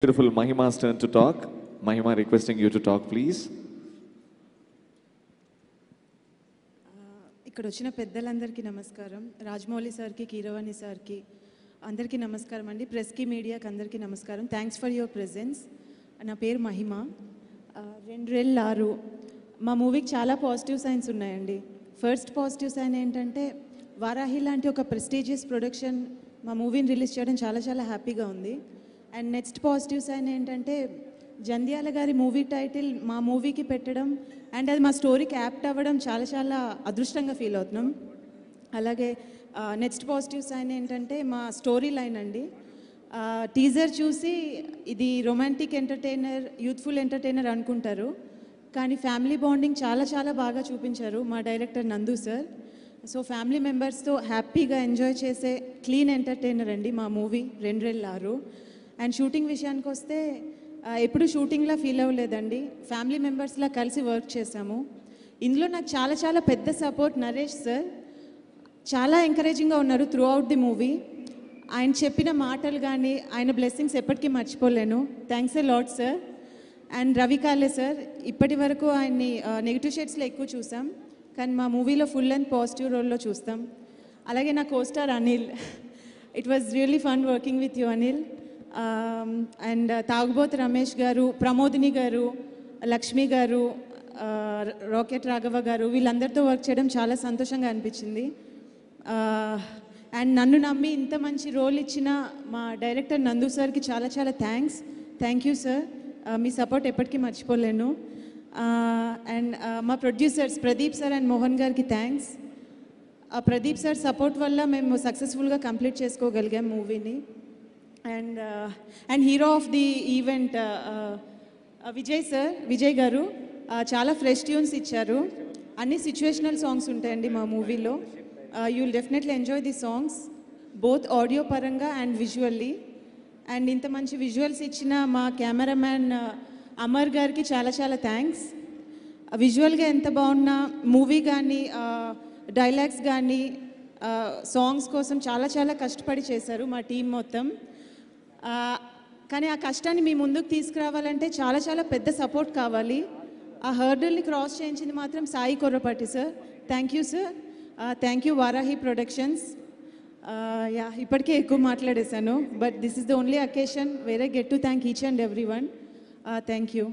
Beautiful Mahima's turn to talk. Mahima, requesting you to talk, please. ఇక్కడ వచ్చిన పెద్దలందరికీ నమస్కారం. రాజమౌళి సార్కి, కీరవాణి సార్కి అందరికీ నమస్కారం అండి. ప్రెస్కి, మీడియాకి అందరికీ నమస్కారం. Thanks for your presence. నా పేరు మహిమ. 2 మా మూవీకి చాలా పాజిటివ్ సైన్స్ ఉన్నాయండి. ఫస్ట్ పాజిటివ్ సైన్ ఏంటంటే వారాహి లాంటి ఒక ప్రెస్టీజియస్ ప్రొడక్షన్ మా మూవీని రిలీజ్ చేయడం చాలా చాలా హ్యాపీగా ఉంది. అండ్ నెక్స్ట్ పాజిటివ్ సైన్ ఏంటంటే జంధ్యాల గారి మూవీ టైటిల్ మా మూవీకి పెట్టడం అండ్ అది మా స్టోరీకి యాప్ట్ అవ్వడం చాలా చాలా అదృష్టంగా ఫీల్ అవుతున్నాం. అలాగే నెక్స్ట్ పాజిటివ్ సైన్ ఏంటంటే మా స్టోరీ లైన్ అండి. టీజర్ చూసి ఇది రొమాంటిక్ ఎంటర్టైనర్, యూత్ఫుల్ ఎంటర్టైనర్ అనుకుంటారు, కానీ ఫ్యామిలీ బాండింగ్ చాలా చాలా బాగా చూపించారు మా డైరెక్టర్ నందు సార్. సో ఫ్యామిలీ మెంబర్స్తో హ్యాపీగా ఎంజాయ్ చేసే క్లీన్ ఎంటర్టైనర్ అండి మా మూవీ 2 అండ్ షూటింగ్ విషయానికి వస్తే ఎప్పుడు షూటింగ్లా ఫీల్ అవ్వలేదండి. ఫ్యామిలీ మెంబర్స్లా కలిసి వర్క్ చేశాము. ఇందులో నాకు చాలా చాలా పెద్ద సపోర్ట్ నరేష్ సార్. చాలా ఎంకరేజింగ్గా ఉన్నారు త్రూ అవుట్ ది మూవీ. ఆయన చెప్పిన మాటలు కానీ ఆయన బ్లెస్సింగ్స్ ఎప్పటికీ మర్చిపోలేను. Thanks a lot sir. And Ravi కాలే సార్, ఇప్పటి వరకు ఆయన్ని నెగిటివ్ షేడ్స్లో ఎక్కువ చూసాం, కానీ మా మూవీలో ఫుల్ అండ్ పాజిటివ్ రోల్లో చూస్తాం. అలాగే నా co-star Anil, it was really fun working with you Anil. And తాగుబోతు రమేష్ గారు, ప్రమోదిని గారు, లక్ష్మి గారు, రాకెట్ రాఘవ గారు, వీళ్ళందరితో వర్క్ చేయడం చాలా సంతోషంగా అనిపించింది. అండ్ నన్ను నమ్మి ఇంత మంచి రోల్ ఇచ్చిన మా డైరెక్టర్ నందు సార్కి చాలా చాలా thank you sir. Me support ఎప్పటికీ మర్చిపోలేను. అండ్ మా producers Pradeep sir and Mohan గారికి థ్యాంక్స్. ప్రదీప్ సార్ సపోర్ట్ వల్ల మేము సక్సెస్ఫుల్గా కంప్లీట్ చేసుకోగలిగాం మూవీని. And hero of the event Vijay గారు చాలా ఫ్రెష్ ట్యూన్స్ ఇచ్చారు. అన్ని సిచ్యువేషనల్ సాంగ్స్ ఉంటాయండి మా మూవీలో. You will definitely enjoy the songs both audio పరంగా అండ్ విజువల్లీ. అండ్ ఇంత మంచి విజువల్స్ ఇచ్చిన మా కెమెరామ్యాన్ అమర్ గారికి చాలా చాలా థ్యాంక్స్. విజువల్గా ఎంత బాగున్నా మూవీ కానీ డైలాగ్స్ కానీ సాంగ్స్ కోసం చాలా చాలా కష్టపడి చేశారు మా టీం మొత్తం. కానీ ఆ కష్టాన్ని మీ ముందుకు తీసుకురావాలంటే చాలా చాలా పెద్ద సపోర్ట్ కావాలి. ఆ హర్డల్ని క్రాస్ చేయించింది మాత్రం Sai Korrapati sir. Thank you sir. Thank you Varahi Productions. ఇప్పటికే ఎక్కువ మాట్లాడేశాను, but this is the only occasion where I get to thank each and every one. Thank you.